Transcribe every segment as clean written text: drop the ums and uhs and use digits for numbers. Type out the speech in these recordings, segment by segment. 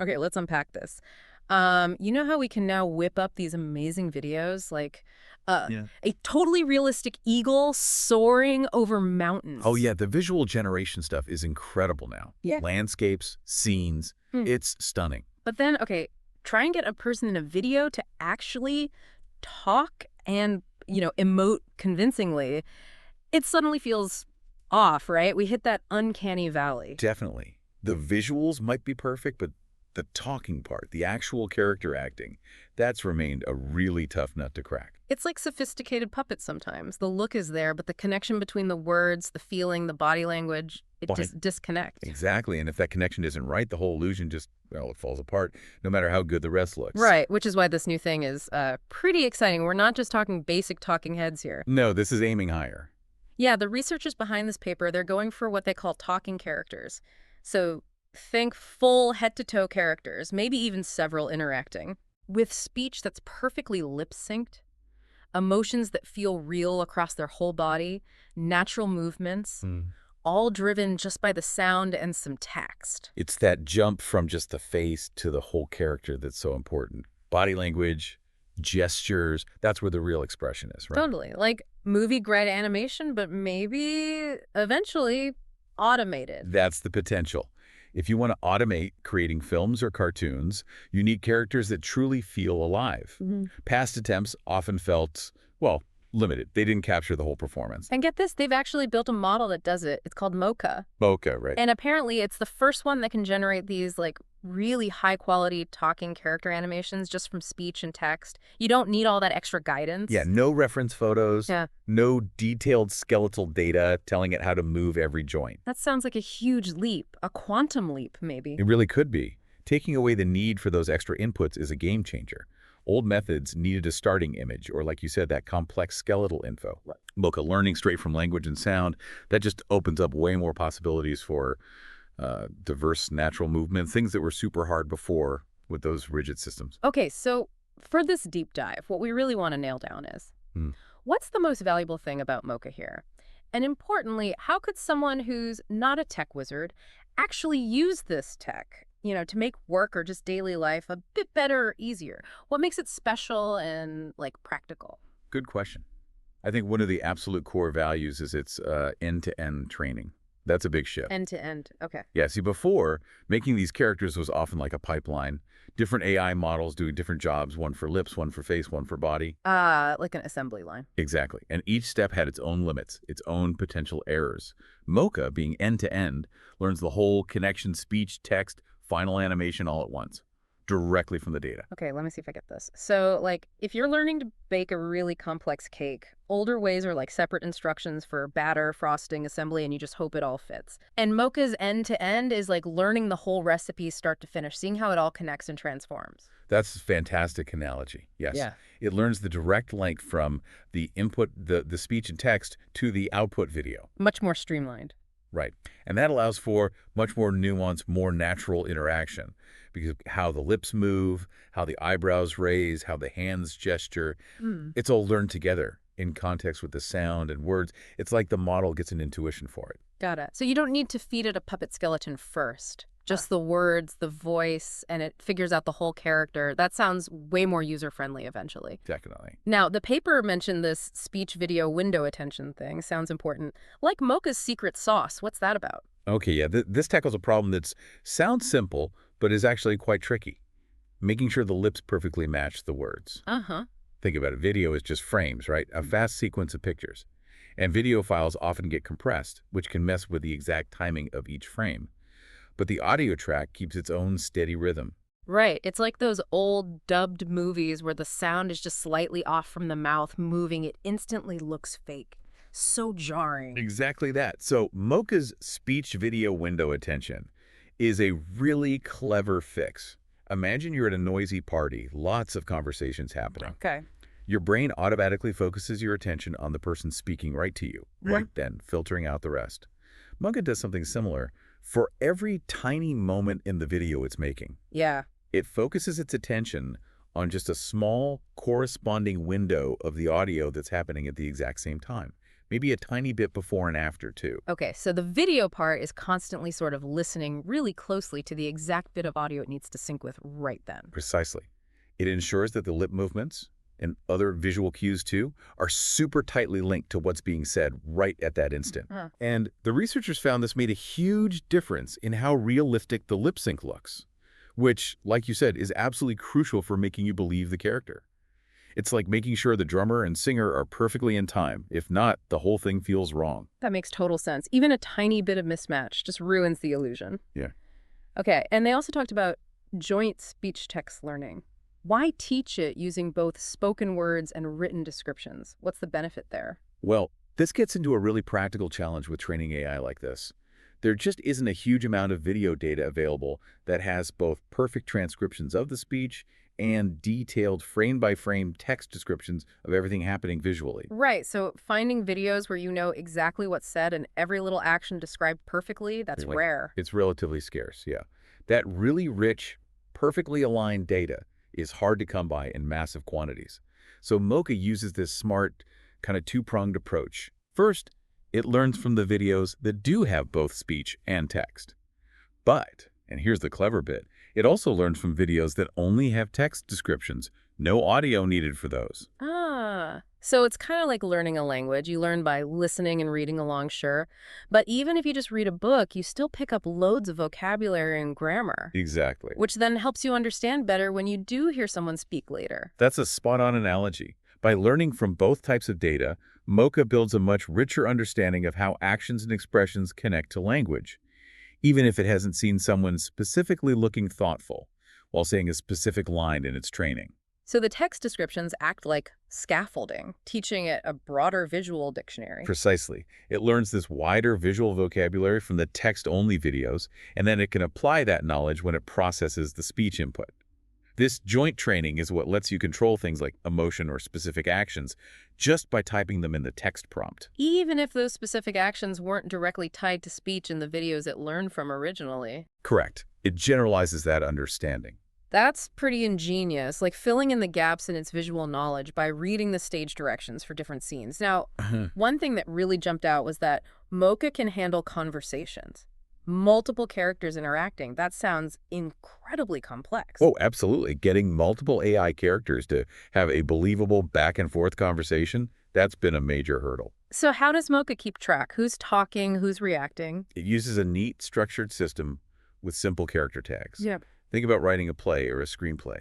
Okay, let's unpack this. You know how we can now whip up these amazing videos, like Yeah. a totally realistic eagle soaring over Oh, mountains? yeah, the visual generation stuff is incredible now. Yeah. Landscapes, scenes, Hmm. it's stunning. But then, okay, try and get a person in a video to actually talk and, emote convincingly. It suddenly feels off, right? We hit that uncanny valley. Definitely. The visuals might be perfect, but the talking part, the actual character acting, that's remained a really tough nut to crack. It's like sophisticated puppets sometimes. The look is there, but the connection between the words, the feeling, the body language, it Body- just disconnects. Exactly, and if that connection isn't right, the whole illusion just, well, it falls apart, no matter how good the rest looks. Right, which is why this new thing is pretty exciting. We're not just talking basic talking heads here. No, this is aiming higher. Yeah, the researchers behind this paper, they're going for what they call talking characters. So think full head-to-toe characters, maybe even several interacting, with speech that's perfectly lip-synced, emotions that feel real across their whole body, natural movements, all driven just by the sound and some text. It's that jump from just the face to the whole character that's so important. Body language, gestures, that's where the real expression is, right? Totally. Like movie-grade animation, but maybe eventually automated. That's the potential. If you want to automate creating films or cartoons, you need characters that truly feel alive. Past attempts often felt, well, limited. They didn't capture the whole performance. And get this, they've actually built a model that does it. It's called MoCha. MoCha, right? And apparently it's the first one that can generate these like really high quality talking character animations just from speech and text. You don't need all that extra guidance. Yeah, no reference photos, Yeah. no detailed skeletal data telling it how to move every joint. That sounds like a huge leap, a quantum leap maybe. It really could be. Taking away the need for those extra inputs is a game changer. Old methods needed a starting image, or like you said, that complex skeletal info. Right. MoCha learning straight from language and sound, that just opens up way more possibilities for diverse natural movement, things that were super hard before with those rigid systems. Okay, so for this deep dive, what we really want to nail down is, what's the most valuable thing about MoCha here? And importantly, how could someone who's not a tech wizard actually use this tech, to make work or just daily life a bit better or easier? What makes it special and, like, practical? Good question. I think one of the absolute core values is its end-to-end training. That's a big shift. End to end. Okay. Yeah, see, before, making these characters was often like a pipeline. Different AI models doing different jobs, one for lips, one for face, one for body. Like an assembly line. Exactly. And each step had its own limits, its own potential errors. MoCha, being end-to-end, learns the whole connection, speech, text, final animation all at once, directly from the data. Okay, let me see if I get this. So, like, if you're learning to bake a really complex cake, older ways are like separate instructions for batter, frosting, assembly, and you just hope it all fits. And MoCha's end-to-end is like learning the whole recipe start to finish, seeing how it all connects and transforms. That's a fantastic analogy. Yes. Yeah. It learns the direct link from the input, the speech and text, to the output video. Much more streamlined. Right. And that allows for much more nuanced, more natural interaction, because how the lips move, how the eyebrows raise, how the hands gesture, it's all learned together in context with the sound and words. It's like the model gets an intuition for it. Got it. So you don't need to feed it a puppet skeleton first. Just the words, the voice, and it figures out the whole character. That sounds way more user-friendly eventually. Definitely. Now, the paper mentioned this speech video window attention thing. Sounds important. Like MoCha's secret sauce. What's that about? Okay, yeah, this tackles a problem that sounds simple, but is actually quite tricky. Making sure the lips perfectly match the words. Think about it. Video is just frames, right? A fast sequence of pictures. And video files often get compressed, which can mess with the exact timing of each frame. But the audio track keeps its own steady rhythm. Right. It's like those old dubbed movies where the sound is just slightly off from the mouth moving. It instantly looks fake. So jarring. Exactly that. So MoCha's speech video window attention is a really clever fix. Imagine you're at a noisy party, lots of conversations happening. Okay. Your brain automatically focuses your attention on the person speaking right to you, right then, filtering out the rest. MoCha does something similar for every tiny moment in the video it's making. Yeah. It focuses its attention on just a small corresponding window of the audio that's happening at the exact same time. Maybe a tiny bit before and after, too. Okay, so the video part is constantly sort of listening really closely to the exact bit of audio it needs to sync with right then. Precisely. It ensures that the lip movements and other visual cues, too, are super tightly linked to what's being said right at that instant. And the researchers found this made a huge difference in how realistic the lip sync looks, which, like you said, is absolutely crucial for making you believe the character. It's like making sure the drummer and singer are perfectly in time. If not, the whole thing feels wrong. That makes total sense. Even a tiny bit of mismatch just ruins the illusion. Yeah. Okay, and they also talked about joint speech-text learning. Why teach it using both spoken words and written descriptions? What's the benefit there? Well, this gets into a really practical challenge with training AI like this. There just isn't a huge amount of video data available that has both perfect transcriptions of the speech and detailed frame-by-frame text descriptions of everything happening visually. Right, so finding videos where you know exactly what's said and every little action described perfectly, that's rare. It's relatively scarce, yeah. That really rich, perfectly aligned data is hard to come by in massive quantities. So MoCha uses this smart, kind of two-pronged approach. First, it learns from the videos that do have both speech and text. But, and here's the clever bit, it also learns from videos that only have text descriptions, no audio needed for those. So it's kind of like learning a language. You learn by listening and reading along, sure. But even if you just read a book, you still pick up loads of vocabulary and grammar. Exactly. Which then helps you understand better when you do hear someone speak later. That's a spot-on analogy. By learning from both types of data, MoCha builds a much richer understanding of how actions and expressions connect to language, even if it hasn't seen someone specifically looking thoughtful while saying a specific line in its training. So the text descriptions act like scaffolding, teaching it a broader visual dictionary. Precisely. It learns this wider visual vocabulary from the text-only videos, and then it can apply that knowledge when it processes the speech input. This joint training is what lets you control things like emotion or specific actions just by typing them in the text prompt. Even if those specific actions weren't directly tied to speech in the videos it learned from originally. Correct. It generalizes that understanding. That's pretty ingenious, like filling in the gaps in its visual knowledge by reading the stage directions for different scenes. Now, one thing that really jumped out was that MoCha can handle conversations. Multiple characters interacting. That sounds incredibly complex. Oh, absolutely. Getting multiple AI characters to have a believable back-and-forth conversation, that's been a major hurdle. So how does MoCha keep track? Who's talking? Who's reacting? It uses a neat, structured system with simple character tags. Yep. Think about writing a play or a screenplay.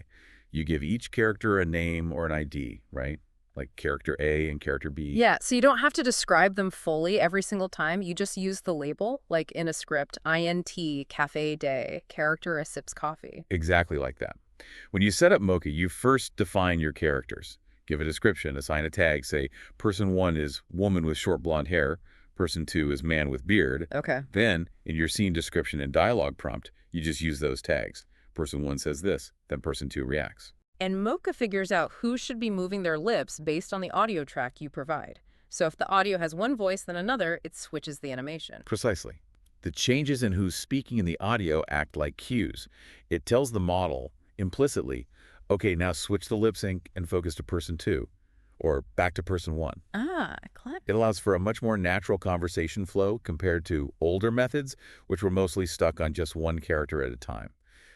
You give each character a name or an ID, right? Like character A and character B. Yeah, so you don't have to describe them fully every single time. You just use the label, like in a script, INT, cafe day, character sips coffee. Exactly like that. When you set up MoCha, you first define your characters. Give a description, assign a tag, say person 1 is woman with short blonde hair, person 2 is man with beard. Okay. Then, in your scene description and dialogue prompt, you just use those tags. Person 1 says this, then person 2 reacts. And MoCha figures out who should be moving their lips based on the audio track you provide. So if the audio has one voice than another, it switches the animation. Precisely. The changes in who's speaking in the audio act like cues. It tells the model, implicitly, okay, now switch the lip sync and focus to person 2, or back to person 1. Clever. It allows for a much more natural conversation flow compared to older methods, which were mostly stuck on just one character at a time.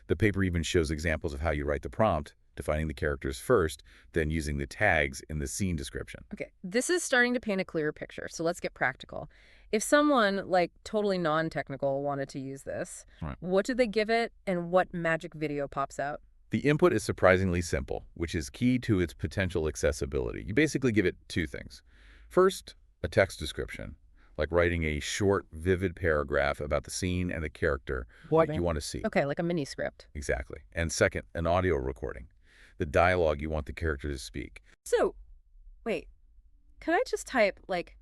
The paper even shows examples of how you write the prompt, defining the characters first, then using the tags in the scene description. Okay, this is starting to paint a clearer picture, so let's get practical. If someone, like, totally non-technical wanted to use this, what do they give it and what magic video pops out? The input is surprisingly simple, which is key to its potential accessibility. You basically give it two things. First, a text description, like writing a short, vivid paragraph about the scene and the character what you want to see. Okay, like a mini script. Exactly. And second, an audio recording, the dialogue you want the character to speak. So, wait, could I just type, like,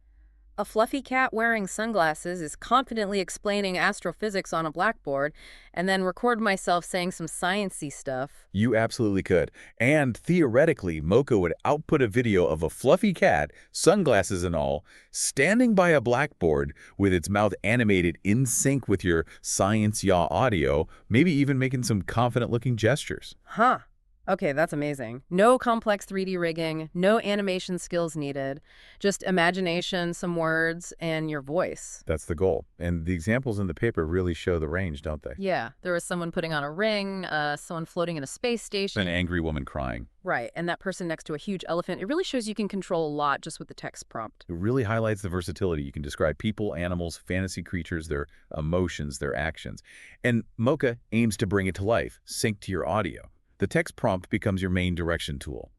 a fluffy cat wearing sunglasses is confidently explaining astrophysics on a blackboard, and then record myself saying some sciencey stuff? You absolutely could. And theoretically, MoCha would output a video of a fluffy cat, sunglasses and all, standing by a blackboard with its mouth animated in sync with your science yaw audio, maybe even making some confident-looking gestures. Huh. Okay, that's amazing. No complex 3D rigging, no animation skills needed, just imagination, some words, and your voice. That's the goal. And the examples in the paper really show the range, don't they? Yeah, there was someone putting on a ring, someone floating in a space station. An angry woman crying. Right, and that person next to a huge elephant. It really shows you can control a lot just with the text prompt. It really highlights the versatility. You can describe people, animals, fantasy creatures, their emotions, their actions. And MoCha aims to bring it to life, sync to your audio. The text prompt becomes your main direction tool.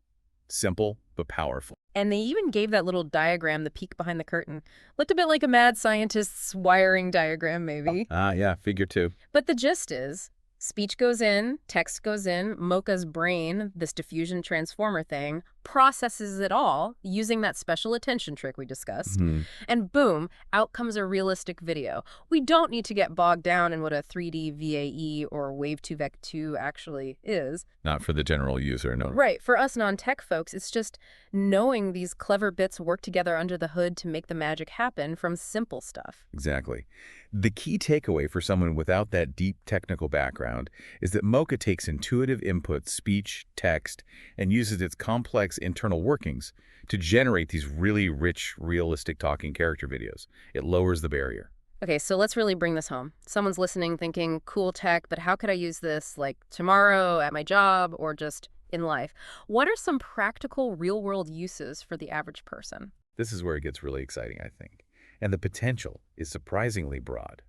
Simple, but powerful. And they even gave that little diagram, the peek behind the curtain. Looked a bit like a mad scientist's wiring diagram, maybe. Yeah, figure two. But the gist is, speech goes in, text goes in, MoCha's brain, this diffusion transformer thing, processes it all using that special attention trick we discussed. And boom, out comes a realistic video. We don't need to get bogged down in what a 3D VAE or Wave2Vec2 actually is. Not for the general user, no. Right. For us non-tech folks, it's just knowing these clever bits work together under the hood to make the magic happen from simple stuff. Exactly. The key takeaway for someone without that deep technical background is that MoCha takes intuitive input, speech, text, and uses its complex internal workings to generate these really rich, realistic talking character videos. It lowers the barrier. Okay, so let's really bring this home. Someone's listening thinking, cool tech, but how could I use this, like, tomorrow, at my job, or just in life? What are some practical, real-world uses for the average person? This is where it gets really exciting, I think. And the potential is surprisingly broad.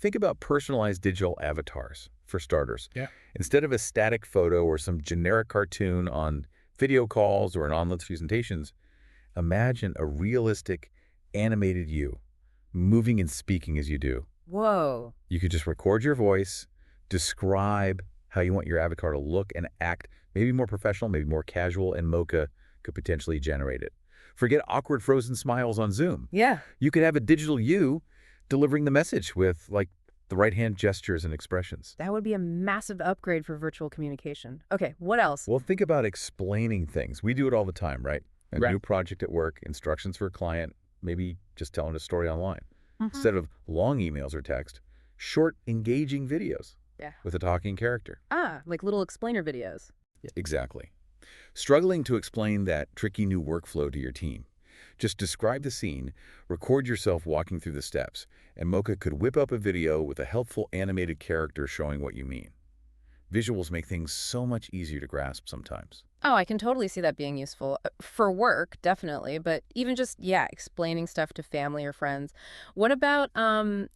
Think about personalized digital avatars, for starters. Yeah. Instead of a static photo or some generic cartoon on video calls or in online presentations, imagine a realistic, animated you, moving and speaking as you do. Whoa. You could just record your voice, describe how you want your avatar to look and act, maybe more professional, maybe more casual, and MoCha could potentially generate it. Forget awkward frozen smiles on Zoom. Yeah. You could have a digital you delivering the message with, like, the right-hand gestures and expressions. That would be a massive upgrade for virtual communication. Okay, what else? Well, think about explaining things. We do it all the time, right? A Right. new project at work, instructions for a client, maybe just telling a story online. Instead of long emails or text, short, engaging videos with a talking character. Like little explainer videos. Exactly. Struggling to explain that tricky new workflow to your team? Just describe the scene, record yourself walking through the steps, and MoCha could whip up a video with a helpful animated character showing what you mean. Visuals make things so much easier to grasp sometimes. Oh, I can totally see that being useful. For work, definitely, but even just, explaining stuff to family or friends. What about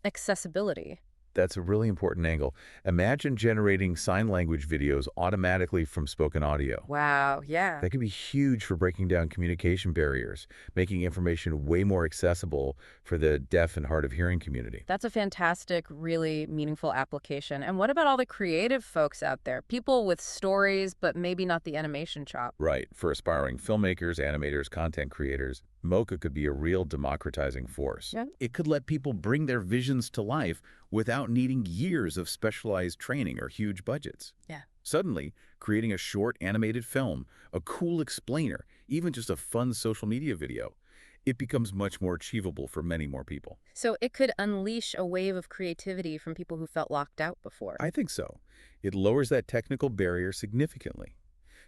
accessibility? That's a really important angle. Imagine generating sign language videos automatically from spoken audio. Wow, yeah. That could be huge for breaking down communication barriers, making information way more accessible for the deaf and hard of hearing community. That's a fantastic, really meaningful application. And what about all the creative folks out there? People with stories, but maybe not the animation chop. Right. For aspiring filmmakers, animators, content creators, MoCha could be a real democratizing force. Yeah. It could let people bring their visions to life without needing years of specialized training or huge budgets. Yeah. Suddenly, creating a short animated film, a cool explainer, even just a fun social media video, it becomes much more achievable for many more people. So it could unleash a wave of creativity from people who felt locked out before. I think so. It lowers that technical barrier significantly.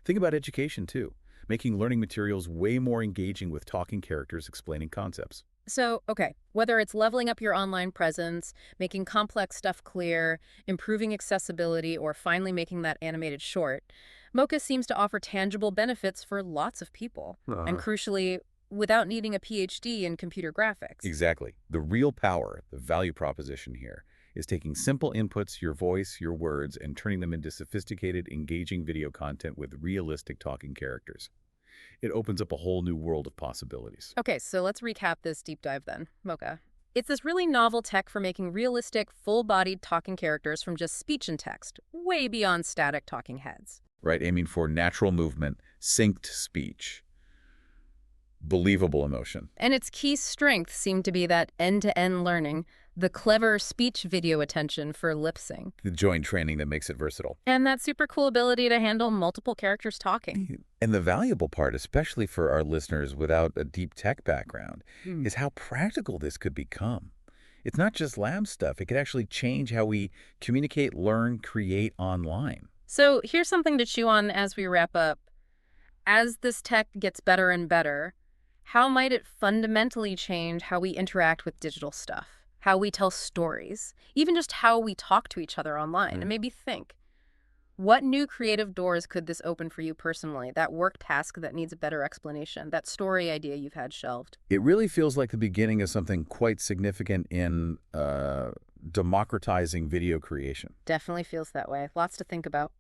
Think about education, too, making learning materials way more engaging with talking characters explaining concepts. So, okay, whether it's leveling up your online presence, making complex stuff clear, improving accessibility, or finally making that animated short, MoCha seems to offer tangible benefits for lots of people. And crucially, without needing a PhD in computer graphics. Exactly. The real power, the value proposition here, is taking simple inputs, your voice, your words, and turning them into sophisticated, engaging video content with realistic talking characters. It opens up a whole new world of possibilities. Okay, so let's recap this deep dive then. MoCha. It's this really novel tech for making realistic, full-bodied talking characters from just speech and text, way beyond static talking heads. Right, aiming for natural movement, synced speech, believable emotion. And its key strengths seem to be that end-to-end learning, the clever speech video attention for lip sync, The joint training that makes it versatile. and that super cool ability to handle multiple characters talking. And the valuable part, especially for our listeners without a deep tech background, is how practical this could become. It's not just lab stuff. It could actually change how we communicate, learn, create online. So here's something to chew on as we wrap up. As this tech gets better and better, how might it fundamentally change how we interact with digital stuff, how we tell stories, even just how we talk to each other online? And maybe think, what new creative doors could this open for you personally? That work task that needs a better explanation, that story idea you've had shelved. It really feels like the beginning of something quite significant in democratizing video creation. Definitely feels that way. Lots to think about.